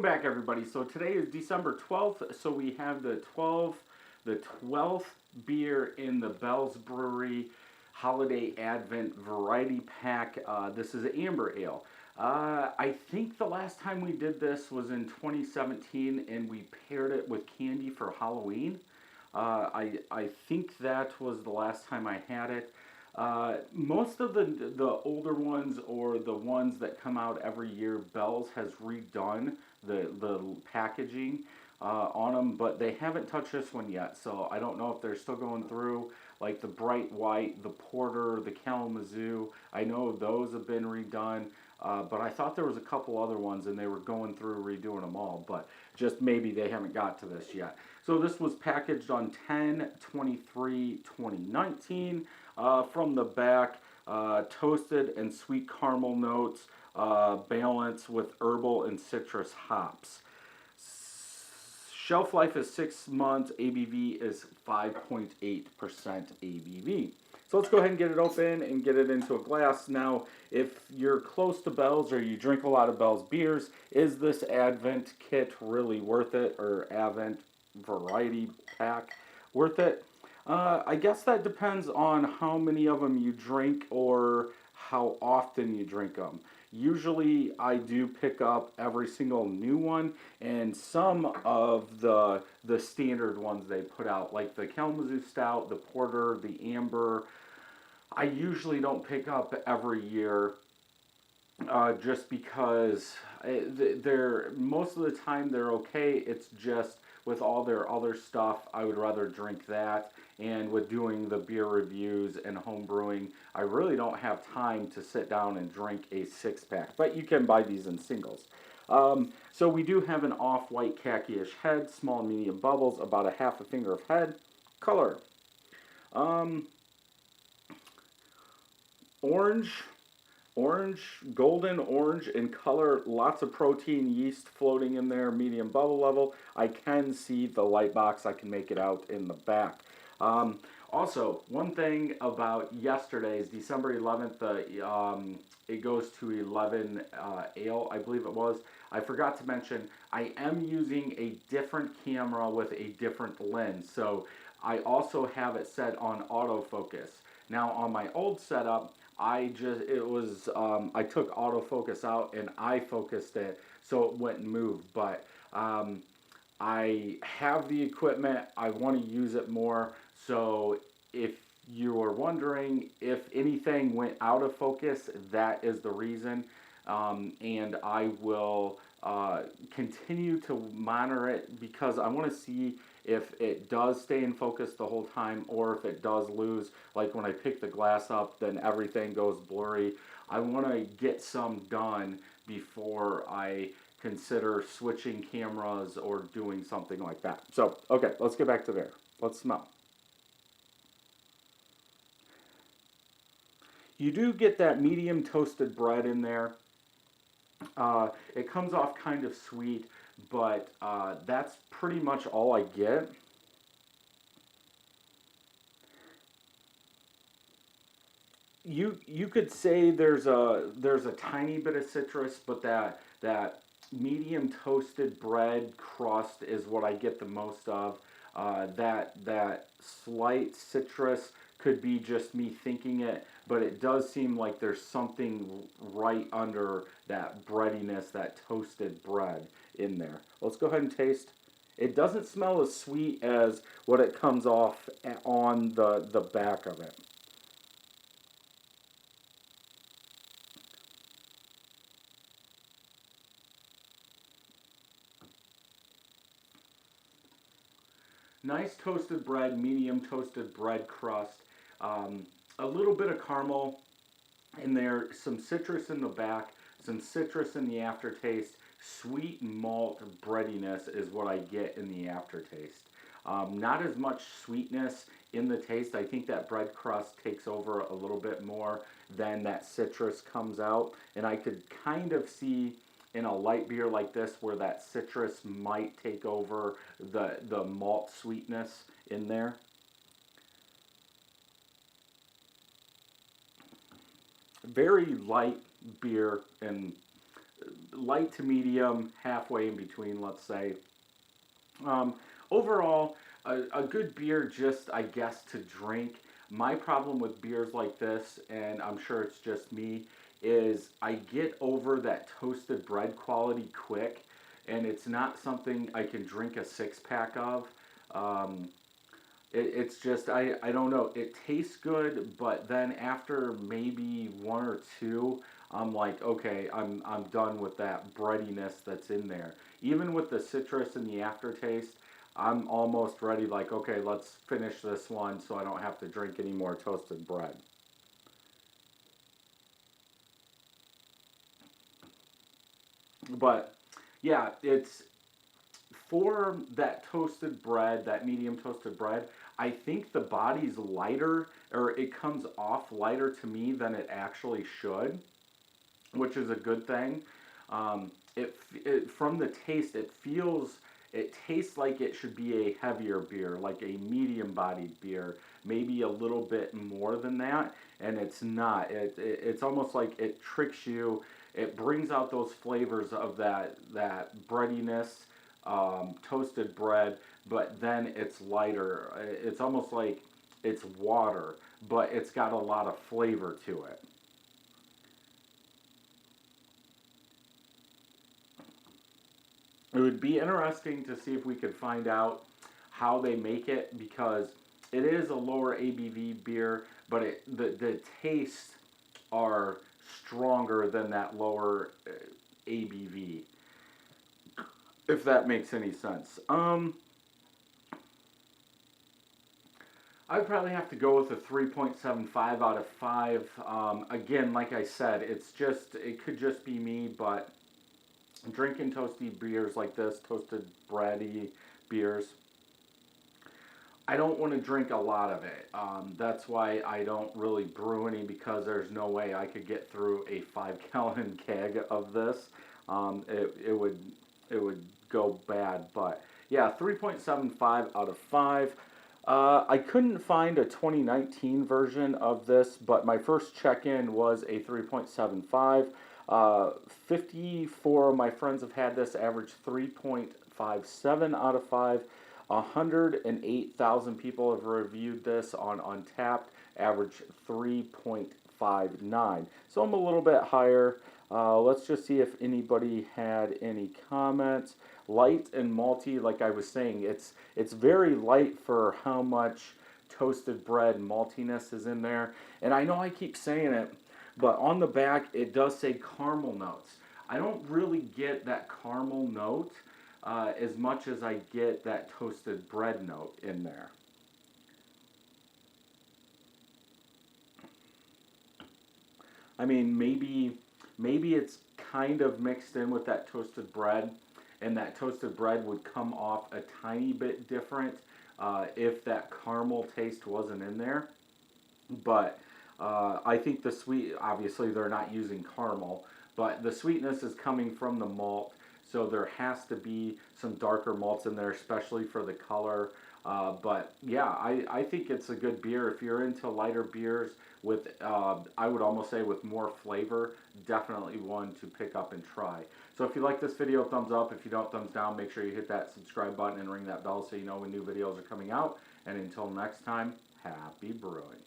back, everybody. So today is December 12th. So we have the 12th beer in the Bell's Brewery Holiday Advent Variety Pack. This is Amber Ale. I think the last time we did this was in 2017, and we paired it with candy for Halloween. I think that was the last time I had it. Most of the older ones or the ones that come out every year, Bell's has redone the packaging on them, but they haven't touched this one yet. So I don't know if they're still going through like the bright white, the porter, the Kalamazoo. I know those have been redone. But I thought there was a couple other ones and they were going through redoing them all, but just maybe they haven't got to this yet. So this was packaged on 10/23/2019. From the back, toasted and sweet caramel notes, balanced with herbal and citrus hops. Shelf life is 6 months. ABV is 5.8% ABV. So let's go ahead and get it open and get it into a glass. Now, if you're close to Bell's or you drink a lot of Bell's beers, is this Advent kit really worth it, or Advent variety pack worth it? I guess that depends on how many of them you drink or how often you drink them. Usually I do pick up every single new one, and some of the standard ones they put out, like the Kalamazoo Stout, the Porter, the Amber, I usually don't pick up every year, just because they're most of the time they're okay. It's just with all their other stuff, I would rather drink that. And with doing the beer reviews and home brewing, I really don't have time to sit down and drink a 6-pack. But you can buy these in singles. So we do have an off-white khaki-ish head, small medium bubbles, about a half a finger of head. Color. Orange, golden orange in color, lots of protein, yeast floating in there, medium bubble level. I can see the light box, I can make it out in the back. Also, one thing about yesterday's, December 11th, it goes to 11 Ale, I believe it was. I forgot to mention, I am using a different camera with a different lens. So I also have it set on autofocus. Now on my old setup, I took autofocus out and I focused it so it wouldn't move. But I have the equipment, I want to use it more. So if you are wondering if anything went out of focus, that is the reason. And I will continue to monitor it because I want to see if it does stay in focus the whole time or if it does lose. Like when I pick the glass up, then everything goes blurry. I want to get some done before I consider switching cameras or doing something like that. So, okay, let's get back to there. Let's smell. You do get that medium toasted bread in there. It comes off kind of sweet, but that's pretty much all I get. You could say there's a tiny bit of citrus, but that medium toasted bread crust is what I get the most of. That slight citrus could be just me thinking it, but it does seem like there's something right under that breadiness, that toasted bread in there. Let's go ahead and taste. It doesn't smell as sweet as what it comes off on the back of it. Nice toasted bread, medium toasted bread crust. A little bit of caramel in there, some citrus in the back, some citrus in the aftertaste. Sweet malt breadiness is what I get in the aftertaste. Not as much sweetness in the taste. I think that bread crust takes over a little bit more than that citrus comes out. And I could kind of see in a light beer like this where that citrus might take over the malt sweetness in there. Very light beer, and light to medium, halfway in between, let's say. Um, Overall, a good beer, just I guess to drink. My problem with beers like this, and I'm sure it's just me, is I get over that toasted bread quality quick, and it's not something I can drink a six pack of. Um, it's just I don't know. It tastes good, but then after maybe one or two, I'm like, okay, I'm done with that breadiness that's in there. Even with the citrus and the aftertaste, I'm almost ready. Like, okay, let's finish this one so I don't have to drink any more toasted bread. But yeah, it's for that toasted bread, that medium toasted bread, I think the body's lighter, or it comes off lighter to me than it actually should, which is a good thing. It from the taste, it tastes like it should be a heavier beer, like a medium bodied beer, maybe a little bit more than that, and it's not. It's almost like it tricks you. It brings out those flavors of that breadiness, toasted bread, but then it's lighter. It's almost like it's water, but it's got a lot of flavor to it. It would be interesting to see if we could find out how they make it, because it is a lower ABV beer, but the tastes are stronger than that lower ABV, if that makes any sense. I'd probably have to go with a 3.75 out of 5. Again, like I said, it could just be me, but drinking toasty beers like this, toasted bready beers, I don't want to drink a lot of it. That's why I don't really brew any, because there's no way I could get through a 5 gallon keg of this. It would go bad. But yeah, 3.75 out of 5. I couldn't find a 2019 version of this, but my first check-in was a 3.75. 54 of my friends have had this, average 3.57 out of 5. 108,000 people have reviewed this on Untapped, average 3.59. So I'm a little bit higher. Let's just see if anybody had any comments. Light and malty, like I was saying, it's very light for how much toasted bread maltiness is in there. And I know I keep saying it, but on the back it does say caramel notes. I don't really get that caramel note as much as I get that toasted bread note in there. I mean, maybe it's kind of mixed in with that toasted bread, and that toasted bread would come off a tiny bit different if that caramel taste wasn't in there. But I think the sweet, obviously they're not using caramel, but the sweetness is coming from the malt, so there has to be some darker malts in there, especially for the color. But yeah, I think it's a good beer. If you're into lighter beers with, I would almost say with more flavor, definitely one to pick up and try. So if you like this video, thumbs up. If you don't, thumbs down. Make sure you hit that subscribe button and ring that bell so you know when new videos are coming out. And until next time, happy brewing.